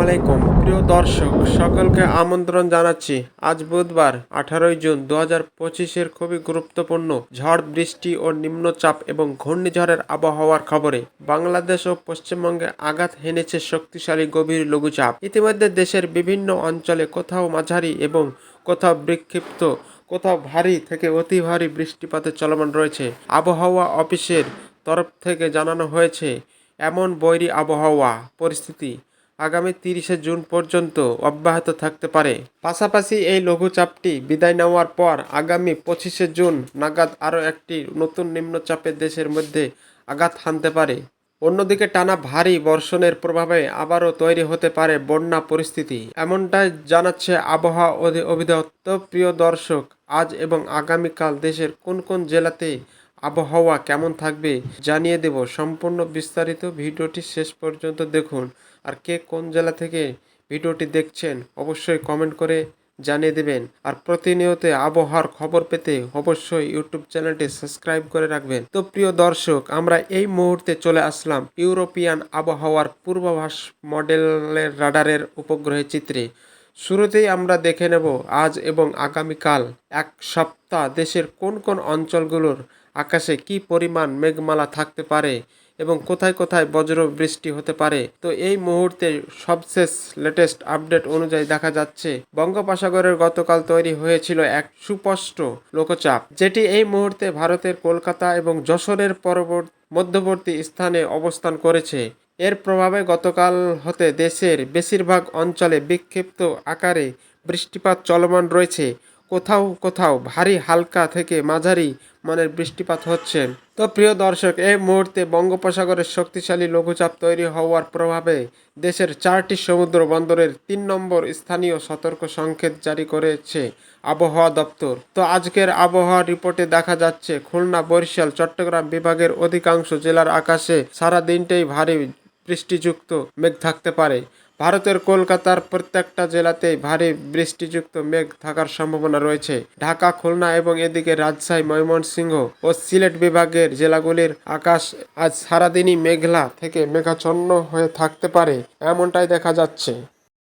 আলাইকুম প্রিয় দর্শক সকলকে আমন্ত্রণ জানাচ্ছি। আজ বুধবার 18 জুন 2025-এর খুবই গুরুত্বপূর্ণ ঝড় বৃষ্টি ও নিম্নচাপ এবং ঘূর্ণিঝড়ের আবহাওয়ার খবরে। বাংলাদেশ ও পশ্চিমবঙ্গে আঘাত হেনেছে শক্তিশালী গভীর লঘুচাপ। ইতিমধ্যে দেশের বিভিন্ন অঞ্চলে কোথাও মাঝারি এবং কোথাও বিক্ষিপ্ত, কোথাও ভারী থেকে অতি ভারী বৃষ্টিপাতের চলমান রয়েছে। আবহাওয়া অফিসের তরফ থেকে জানানো হয়েছে এমন বৈরী আবহাওয়া পরিস্থিতি আগামী 30 জুন পর্যন্ত অব্যাহত থাকতে পারে। পাশাপাশি এই লঘুচাপটি বিদায় নেওয়ার পর আগামী 25 জুন নাগাদ আরও একটি নতুন নিম্নচাপে দেশের মধ্যে আঘাত হানতে পারে। অন্যদিকে টানা ভারী বর্ষণের প্রভাবে আবারও তৈরি হতে পারে বন্যা পরিস্থিতি, এমনটাই জানাচ্ছে আবহাওয়া অধিদপ্তর। প্রিয় দর্শক, আজ এবং আগামীকাল দেশের কোন কোন জেলাতে আবহাওয়া কেমন থাকবে জানিয়ে দেব। সম্পূর্ণ বিস্তারিত ভিডিওটি শেষ পর্যন্ত দেখুন। আর কে কোন জেলা থেকে ভিডিওটি দেখছেন অবশ্যই কমেন্ট করে জানিয়ে দেবেন। আর প্রতিনিয়ত আবহাওয়ার খবর পেতে অবশ্যই ইউটিউব চ্যানেলটি সাবস্ক্রাইব করে রাখবেন। তো প্রিয় দর্শক, আমরা এই মুহূর্তে চলে আসলাম ইউরোপিয়ান আবহাওয়ার পূর্বাভাস মডেলের রাডারের উপগ্রহের চিত্রে। শুরুতেই আমরা দেখে নেব আজ এবং আগামীকাল এক সপ্তাহ দেশের কোন কোন অঞ্চলগুলোর আকাশে কি পরিমাণ মেঘমালা থাকতে পারে এবং কোথায় কোথায় বজ্র বৃষ্টি হতে পারে। তো এই মুহূর্তে সবশেষ লেটেস্ট আপডেট অনুযায়ী দেখা যাচ্ছে বঙ্গোপসাগরের গতকাল তৈরি হয়েছিল এক সুস্পষ্ট লঘুচাপ, যেটি এই মুহূর্তে ভারতের কলকাতা এবং যশোরের মধ্যবর্তী স্থানে অবস্থান করেছে। এর প্রভাবে গতকাল হতে দেশের বেশিরভাগ অঞ্চলে বিক্ষিপ্ত আকারে বৃষ্টিপাত চলমান রয়েছে। কোথাও কোথাও ভারী হালকা থেকে মাঝারি মানের বৃষ্টিপাত হচ্ছে। তো প্রিয় দর্শক, এই মুহূর্তে বঙ্গোপসাগরের শক্তিশালী লঘুচাপ তৈরি হওয়ার প্রভাবে দেশের 4টি সমুদ্র বন্দরের 3 নম্বর স্থানীয় সতর্ক সংকেত জারি করেছে আবহাওয়া দপ্তর। তো আজকের আবহাওয়া রিপোর্টে দেখা যাচ্ছে খুলনা, বরিশাল, চট্টগ্রাম বিভাগের অধিকাংশ জেলার আকাশে সারা দিনটাই ভারী বৃষ্টিযুক্ত মেঘ থাকতে পারে। ভারতের কলকাতার প্রত্যেকটা জেলাতেই ভারী বৃষ্টিযুক্ত মেঘ থাকার সম্ভাবনা রয়েছে। ঢাকা, খুলনা এবং এদিকে রাজশাহী, ময়মনসিংহ ও সিলেট বিভাগের জেলাগুলির আকাশ আজ সারাদিনই মেঘলা থেকে মেঘাচ্ছন্ন হয়ে থাকতে পারে, এমনটাই দেখা যাচ্ছে।